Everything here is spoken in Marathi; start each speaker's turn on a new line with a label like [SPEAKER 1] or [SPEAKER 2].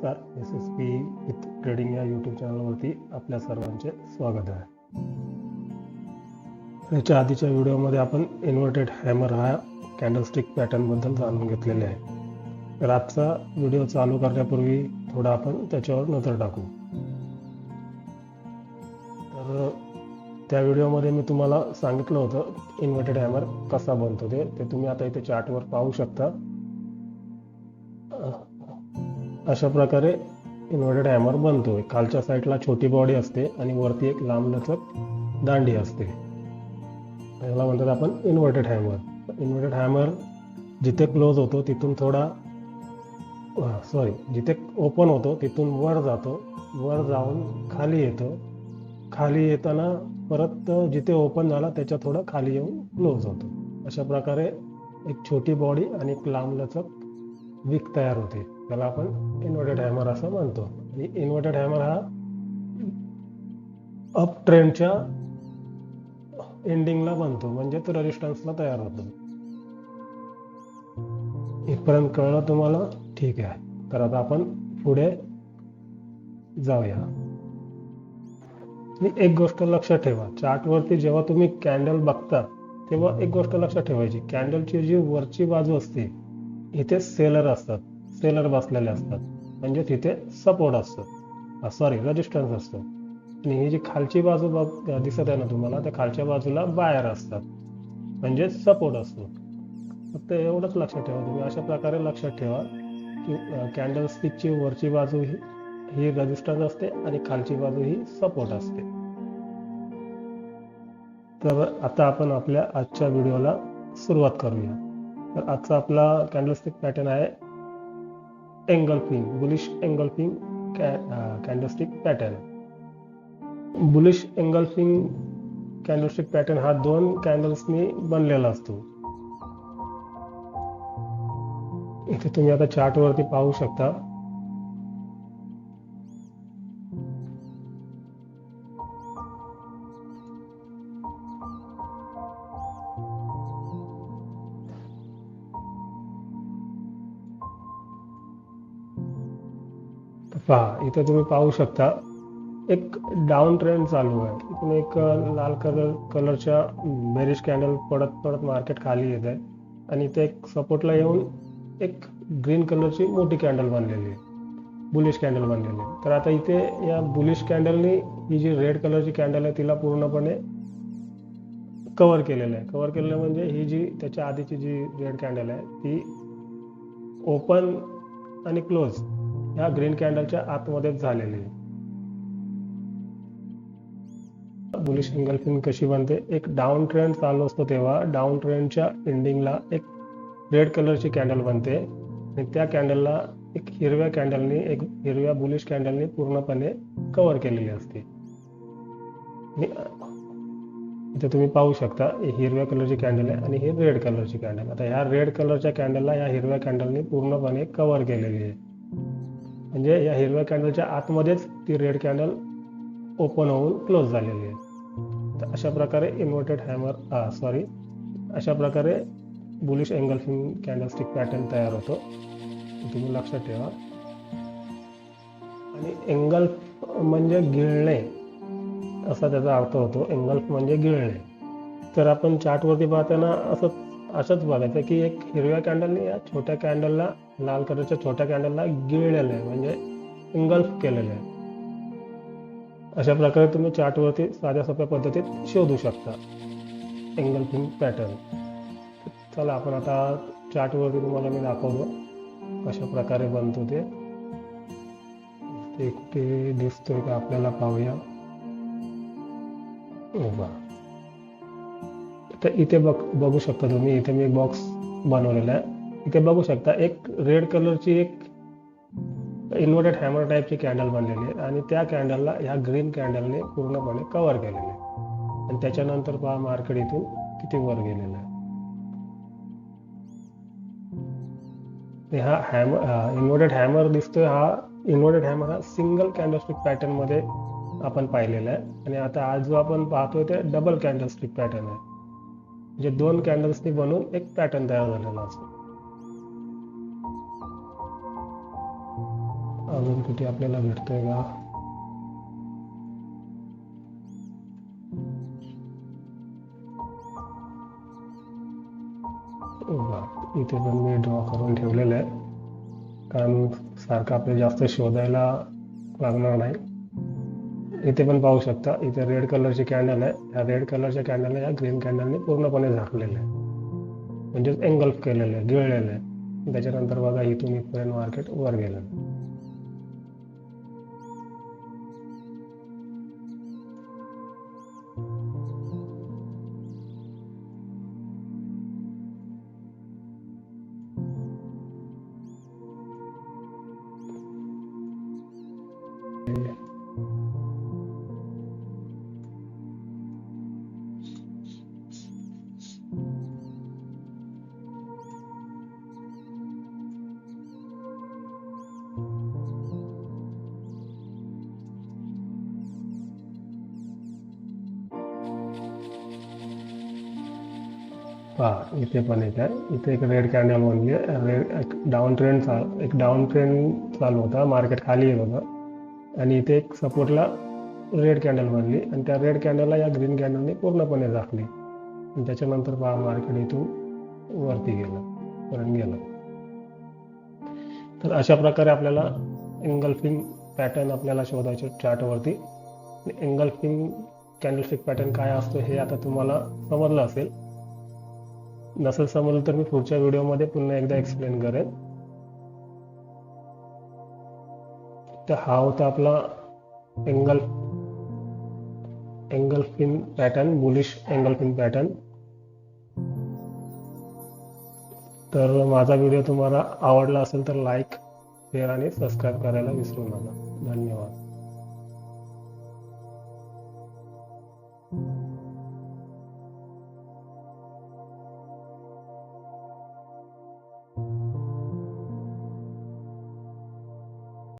[SPEAKER 1] नमस्कार, SSP विथ ट्रेडिंग या यूट्यूब चॅनलवरती आपल्या सर्वांचे स्वागत आहे. याच्या आधीच्या व्हिडिओमध्ये आपण इन्व्हर्टेड हॅमर हा कॅन्डलस्टिक पॅटर्नबद्दल जाणून घेतलेले आहे. तर आजचा व्हिडिओ चालू करण्यापूर्वी थोडा आपण त्याच्यावर नजर टाकू. तर त्या व्हिडिओमध्ये मी तुम्हाला सांगितलं होतं इन्व्हर्टेड हॅमर कसा बनतो ते तुम्ही आता इथे चार्टवर पाहू शकता. अशा प्रकारे इन्व्हर्टेड हॅमर बनतो. खालच्या साईडला छोटी बॉडी असते आणि वरती एक लांबलचक दांडी असते. याला म्हणतात आपण इन्व्हर्टेड हॅमर. इन्व्हर्टेड हॅमर जिथे क्लोज होतो तिथून जिथे ओपन होतो तिथून वर जातो, वर जाऊन खाली येतो, खाली येताना परत जिथे ओपन झाला त्याच्या थोडं खाली येऊन क्लोज होतो. अशा प्रकारे एक छोटी बॉडी आणि एक लांबलचक विक तयार होते. त्याला आपण इन्व्हर्टेड हॅमर असं म्हणतो. आणि इन्व्हर्टेड हॅमर हा अप ट्रेंडच्या एंडिंगला बनतो, म्हणजे तो रेजिस्टन्सला तयार होतो. इथपर्यंत कळलं तुम्हाला? ठीक आहे. तर आता आपण पुढे जाऊया. आणि एक गोष्ट लक्षात ठेवा, चार्टवरती जेव्हा तुम्ही कॅन्डल बघता तेव्हा एक गोष्ट लक्षात ठेवायची, कॅन्डलची जी वरची बाजू असते इथे सेलर असतात, सेलर बसलेले असतात, म्हणजे तिथे सपोर्ट असतो, रेजिस्टन्स असतो. आणि ही जी खालची बाजू दिसत आहे ना तुम्हाला, त्या खालच्या बाजूला बायर असतात, म्हणजे सपोर्ट असतो. फक्त एवढंच लक्षात ठेवा तुम्ही. अशा प्रकारे लक्षात ठेवा की कॅन्डल स्टिकची वरची बाजू ही रेजिस्टन्स असते आणि खालची बाजू ही सपोर्ट असते. तर आता आपण आपल्या आजच्या व्हिडिओला सुरुवात करूया. तर आजचा आपला कॅन्डलस्टिक पॅटर्न आहे engulfing, bullish engulfing candlestick pattern. Bullish engulfing candlestick pattern हा 2 कॅन्डल्सनी बनलेला असतो. इथे तुम्ही आता चार्टवरती पाहू शकता. पहा, इथे तुम्ही पाहू शकता एक डाऊन ट्रेंड चालू आहे. इथून एक लाल कलरच्या बेरिश कॅन्डल पडत मार्केट खाली येत आहे आणि इथे एक सपोर्टला येऊन एक ग्रीन कलरची मोठी कॅन्डल बनलेली आहे, बुलिश कॅन्डल बनलेली आहे. तर आता इथे या बुलिश कॅन्डलनी ही जी रेड कलरची कॅन्डल आहे तिला पूर्णपणे कव्हर केलेलं आहे. कव्हर केलेलं म्हणजे ही जी त्याच्या आधीची जी रेड कॅन्डल आहे ती ओपन आणि क्लोज ह्या ग्रीन कॅन्डलच्या आतमध्येच झालेली आहे. बुलिश एंगल्फिंग कशी बनते? एक डाऊन ट्रेंड चालू असतो तेव्हा डाऊन ट्रेंडच्या एंडिंगला एक रेड कलरची कॅन्डल बनते आणि त्या कॅन्डलला एक हिरव्या बुलिश कॅन्डलने पूर्णपणे कव्हर केलेली असते. इथे तुम्ही पाहू शकता हिरव्या कलरची कॅन्डल आहे आणि ही रेड कलरची कॅन्डल. आता ह्या रेड कलरच्या कॅन्डलला या हिरव्या कॅन्डलने पूर्णपणे कव्हर केलेली आहे, म्हणजे या हिरव्या कॅन्डलच्या आतमध्येच ती रेड कॅन्डल ओपन होऊन क्लोज झालेली आहे. तर अशा प्रकारे अशा प्रकारे बुलिश एंगल्फिंग कॅन्डलस्टिक पॅटर्न तयार होतो, तुम्ही लक्षात ठेवा. आणि एंगल्फ म्हणजे गिळणे असा त्याचा अर्थ होतो. एंगल्फ म्हणजे गिळणे. तर आपण चार्टवरती पाहताना असंच बघायचं की एक हिरव्या कॅन्डलने या छोट्या कॅन्डलला, लाल कलरच्या छोट्या कॅन्डलला गिळलेलं आहे, म्हणजे एंगल्फ केलेलं आहे. अशा प्रकारे तुम्ही चार्टवरती साध्या सोप्या पद्धतीत शोधू शकता एंगल्फिंग पॅटर्न. चला आपण आता चार्टवरती तुम्हाला मी दाखवतो कशा प्रकारे बनतो ते दिसतोय का आपल्याला, पाहूया. तर इथे बघू शकता तुम्ही, इथे मी एक बॉक्स बनवलेला आहे. इथे बघू शकता एक रेड कलरची एक इन्व्हर्टेड हॅमर टाईपची कॅन्डल बनलेली आहे आणि त्या कॅन्डलला ह्या ग्रीन कॅन्डलने पूर्णपणे कव्हर केलेले आहे. आणि त्याच्यानंतर पहा मार्केट इथून किती वर गेलेलं आहे. हा इन्व्हर्टेड हॅमर दिसतोय. हा इन्व्हर्टेड हॅमर हा सिंगल कॅन्डलस्टिक पॅटर्न मध्ये आपण पाहिलेला आहे. आणि आता आज जो आपण पाहतोय ते डबल कॅन्डलस्टिक पॅटर्न आहे, म्हणजे 2 कॅन्डल्सनी बनवून एक पॅटर्न तयार झालेला असतो. अजून कुठे आपल्याला भेटतोय का? इथे पण मी ड्रॉ करून ठेवलेलं आहे, कारण सारखं आपल्याला जास्त शोधायला लागणार नाही. इथे पण पाहू शकता, इथे रेड कलरची कॅन्डल आहे. ह्या रेड कलरच्या कॅन्डलला या ग्रीन कॅन्डलने पूर्णपणे झाकलेलं आहे, म्हणजेच एंगल्फ केलेलं आहे, गिळलेलं आहे. त्याच्यानंतर बघा इथून इथपर्यंत मार्केट वर गेलं. पहा इथे पण एक आहे, इथे एक रेड कॅन्डल बनली आहे. रेड डाऊन ट्रेंड चालू होता, मार्केट खाली येत होतं आणि इथे एक सपोर्टला रेड कॅन्डल बनली आणि त्या रेड कॅन्डलला या ग्रीन कॅन्डलने पूर्णपणे झाकली. आणि त्याच्यानंतर पहा मार्केट इथून वरती गेलं. तर अशा प्रकारे आपल्याला एंगल्फिंग पॅटर्न आपल्याला शोधायचे चार्टवरती. एंगल्फिंग कॅन्डलस्टिक पॅटर्न काय असतो हे आता तुम्हाला समजलं असेल. नसेल समजलं तर मी पुढच्या व्हिडिओमध्ये पुन्हा एकदा एक्सप्लेन करेन. तर हा होता आपला engulfing pattern, bullish engulfing pattern. तर माझा व्हिडिओ तुम्हाला आवडला असेल तर लाईक, शेअर आणि सबस्क्राईब करायला विसरू नका. धन्यवाद.